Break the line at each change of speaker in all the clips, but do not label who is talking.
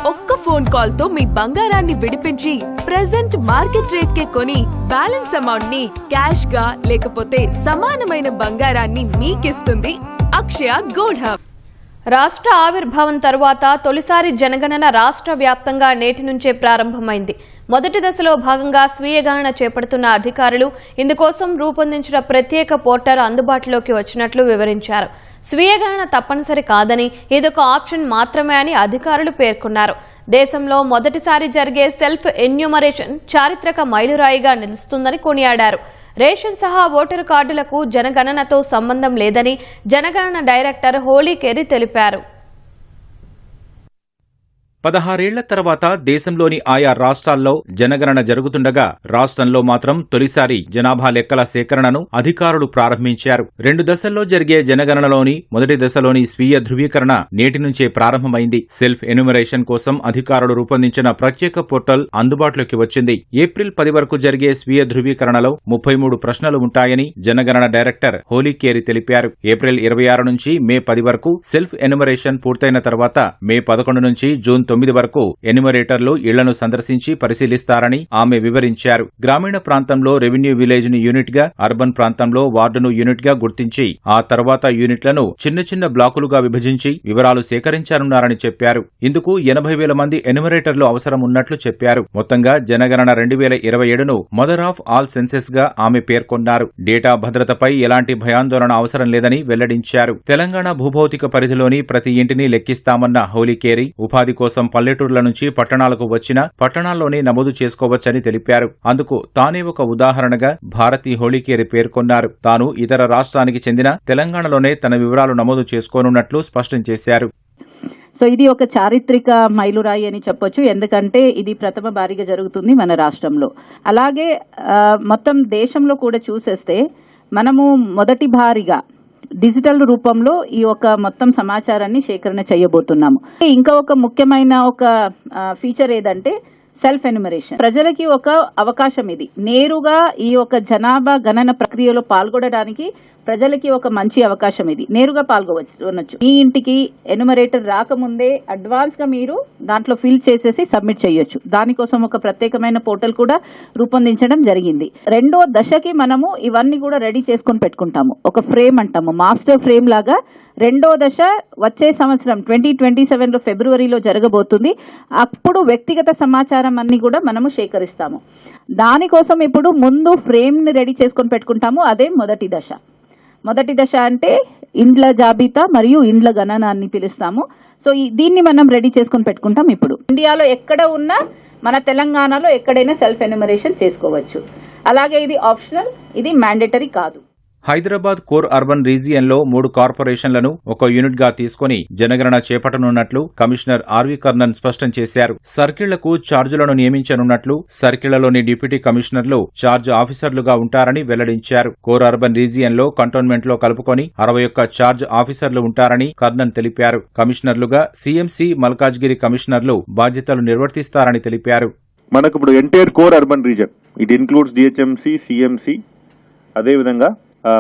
ఒక్క phone call తో మీ బంగారాన్ని విడిపించి ప్రెజెంట్ మార్కెట్ రేట్ కే కొని బ్యాలెన్స్ అమౌంట్ ని క్యాష్ గా లేకపోతే సమానమైన బంగారాన్ని మీకిస్తుంది అక్షయ గోల్డ్ హబ్.
రాష్ట్ర ఆవిర్భావం తరువాత తొలిసారి జనగణన రాష్ట్ర వ్యాప్తంగా నేటి నుంచే ప్రారంభమైంది. మొదటి దశలో భాగంగా స్వీయ గణన చేపడుతున్న అధికారులు ఇందుకోసం రూపొందించిన ప్రత్యేక పోర్టల్ అందుబాటులోకి వచ్చినట్లు వివరించారు. స్వీయ గణన తప్పనిసరి కాదని ఇదొక ఆప్షన్ మాత్రమే అని అధికారులు పేర్కొన్నారు. దేశంలో మొదటిసారి జరిగే సెల్ఫ్ ఎన్యూమరేషన్ చారిత్రక మైలురాయిగా నిలుస్తుందని కొనియాడారు. రేషన్ సహా ఓటరు కార్డులకు జనగణనతో సంబంధం లేదని జనగణన డైరెక్టర్ హోలీ కేరి తెలిపారు.
16 ఏళ్ల తర్వాత దేశంలోని ఆయా రాష్ట్రాల్లో జనగణన జరుగుతుండగా రాష్ట్రంలో మాత్రం తొలిసారి జనాభా లెక్కల సేకరణను అధికారులు ప్రారంభించారు. 2 దశల్లో జరిగే జనగణనలోని మొదటి దశలోని స్వీయ ధృవీకరణ నేటి నుంచే ప్రారంభమైంది. సెల్ఫ్ ఎన్యూమరేషన్ కోసం అధికారులు రూపొందించిన ప్రత్యేక పోర్టల్ అందుబాటులోకి వచ్చింది. ఏప్రిల్ 10 వరకు జరిగే స్వీయ ధృవీకరణలో 33 ప్రశ్నలు ఉంటాయని జనగణన డైరెక్టర్ హోలీ కేరి తెలిపారు. ఏప్రిల్ 26 నుంచి మే 10 వరకు సెల్ఫ్ ఎన్యూమరేషన్ పూర్తయిన తర్వాత మే 11 నుంచి జూన్ 9 వరకు ఎన్యూమరేటర్లు ఇళ్లను సందర్శించి పరిశీలిస్తారని ఆమె వివరించారు. గ్రామీణ ప్రాంతంలో రెవెన్యూ విలేజ్ ను యూనిట్ గా, అర్బన్ ప్రాంతంలో వార్డును యూనిట్ గా గుర్తించి ఆ తర్వాత యూనిట్లను చిన్న చిన్న బ్లాకులుగా విభజించి వివరాలు సేకరించనున్నారని చెప్పారు. ఇందుకు 80,000 మంది ఎన్యూమరేటర్లు అవసరం ఉన్నట్లు చెప్పారు. మొత్తంగా జనగణన 2027ను మదర్ ఆఫ్ ఆల్ సెన్సెస్ గా ఆమె పేర్కొన్నారు. డేటా భద్రతపై ఎలాంటి భయాందోళన అవసరం లేదని వెల్లడించారు. తెలంగాణ భూభౌతిక పరిధిలోని ప్రతి ఇంటిని లెక్కిస్తామన్న హోలీ కేరి ఉపాధి కోసం పల్లెటూర్ల నుంచి పట్టణాలకు వచ్చిన పట్టణాల్లోనే నమోదు చేసుకోవచ్చని తెలిపారు. అందుకు తానే ఒక ఉదాహరణగా భారతి హోళీకేరి పేర్కొన్నారు. తాను ఇతర రాష్ట్రానికి చెందిన తెలంగాణలోనే తన వివరాలు నమోదు చేసుకోనున్నట్లు స్పష్టం చేశారు.
సో ఇది ఒక చారిత్రక మైలురాయి అని చెప్పొచ్చు. ఎందుకంటే ఇది ప్రథమ భారీగా జరుగుతుంది మన రాష్ట్రంలో. అలాగే మొత్తం దేశంలో కూడా చూసేస్తే మనము మొదటి భారీగా డిజిటల్ రూపంలో ఈ ఒక మొత్తం సమాచారాన్ని సేకరణ చేయబోతున్నాము. ఇంకా ఒక ముఖ్యమైన ఒక ఫీచర్ ఏదంటే సెల్ఫ్ ఎన్యూమరేషన్. ప్రజలకి ఒక అవకాశం ఇది. నేరుగా ఈ ఒక జనాభా గణన ప్రక్రియలో పాల్గొనడానికి ప్రజలకి ఒక మంచి అవకాశం ఇది. నేరుగా పాల్గొనవచ్చు. మీ ఇంటికి ఎన్యూమరేటర్ రాకముందే అడ్వాన్స్ గా మీరు దాంట్లో ఫిల్ చేసేసి సబ్మిట్ చేయొచ్చు. దానికోసం ఒక ప్రత్యేకమైన పోర్టల్ కూడా రూపొందించడం జరిగింది. రెండో దశకి మనము ఇవన్నీ కూడా రెడీ చేసుకొని పెట్టుకుంటాము. ఒక ఫ్రేమ్ అంటాము, మాస్టర్ ఫ్రేమ్ లాగా. రెండో దశ వచ్చే సంవత్సరం 2027లో ఫిబ్రవరిలో జరగబోతుంది. అప్పుడు వ్యక్తిగత సమాచారం అన్ని కూడా మనము సేకరిస్తాము. దానికోసం ఇప్పుడు ముందు ఫ్రేమ్ ని రెడీ చేసుకొని పెట్టుకుంటాము. అదే మొదటి దశ. మొదటి దశ అంటే ఇండ్ల జాబితా మరియు ఇండ్ల గణన అని పిలుస్తాము. సో దీన్ని మనం రెడీ చేసుకొని పెట్టుకుంటాం. ఇప్పుడు ఇండియాలో ఎక్కడ ఉన్నా మన తెలంగాణలో ఎక్కడైనా సెల్ఫ్ ఎన్యూమరేషన్ చేసుకోవచ్చు. అలాగే ఇది ఆప్షనల్, ఇది మ్యాండేటరీ కాదు.
హైదరాబాద్ కోర్ అర్బన్ రీజియన్లో 3 కార్పొరేషన్లను ఒక యూనిట్ గా తీసుకుని జనగణన చేపట్టనున్నట్లు కమిషనర్ ఆర్వి కర్ణన్ స్పష్టం చేశారు. సర్కిళ్లకు ఛార్జీలను నియమించనున్నట్లు, సర్కిళ్లలోని డిప్యూటీ కమిషనర్లు ఛార్జ్ ఆఫీసర్లుగా ఉంటారని వెల్లడించారు. కోర్ అర్బన్ రీజియన్లో కంటోన్మెంట్ లో కలుపుకొని 61 ఛార్జ్ ఆఫీసర్లు ఉంటారని కర్ణన్ తెలిపారు. కమిషనర్లుగా సీఎంసీ, మల్కాజ్గిరి కమిషనర్లు బాధ్యతలు నిర్వర్తిస్తారని తెలిపారు.
మనకు ఇప్పుడు entire core urban reason, it includes DHMC, CMC, అదేవిధంగా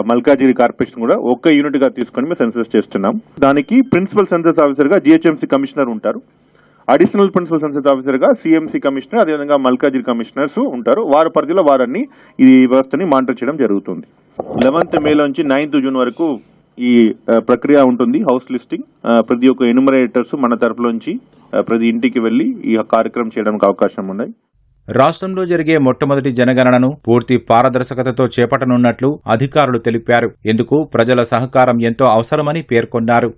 మల్కాజిగిరి కార్పొరేషన్ కూడా ఒక్క యూనిట్ గా తీసుకొని మేము సెన్సస్ చేస్తున్నాం. దానికి ప్రిన్సిపల్ సెన్సస్ ఆఫీసర్ గా జిహెచ్ఎంసీ కమిషనర్ ఉంటారు. అడిషనల్ ప్రిన్సిపల్ సెన్సస్ ఆఫీసర్ గా సీఎంసీ కమిషనర్, అదేవిధంగా మల్కాజిగిరి కమిషనర్స్ ఉంటారు. వారి పరిధిలో వారన్ని ఈ వ్యవస్థని మానిటర్ చేయడం జరుగుతుంది. 11th మే నుంచి 9th జూన్ వరకు ఈ ప్రక్రియ ఉంటుంది. హౌస్ లిస్టింగ్, ప్రతి ఒక్క ఎన్యూమరేటర్స్ మన తరపులోంచి ప్రతి ఇంటికి వెళ్లి ఈ కార్యక్రమం చేయడానికి అవకాశం ఉన్నాయి.
రాష్ట్రంలో జరిగే మొట్టమొదటి జనగణనను పూర్తి పారదర్శకతతో చేపట్టనున్నట్లు అధికారులు తెలిపారు. ఇందుకు ప్రజల సహకారం ఎంతో అవసరమని పేర్కొన్నారు.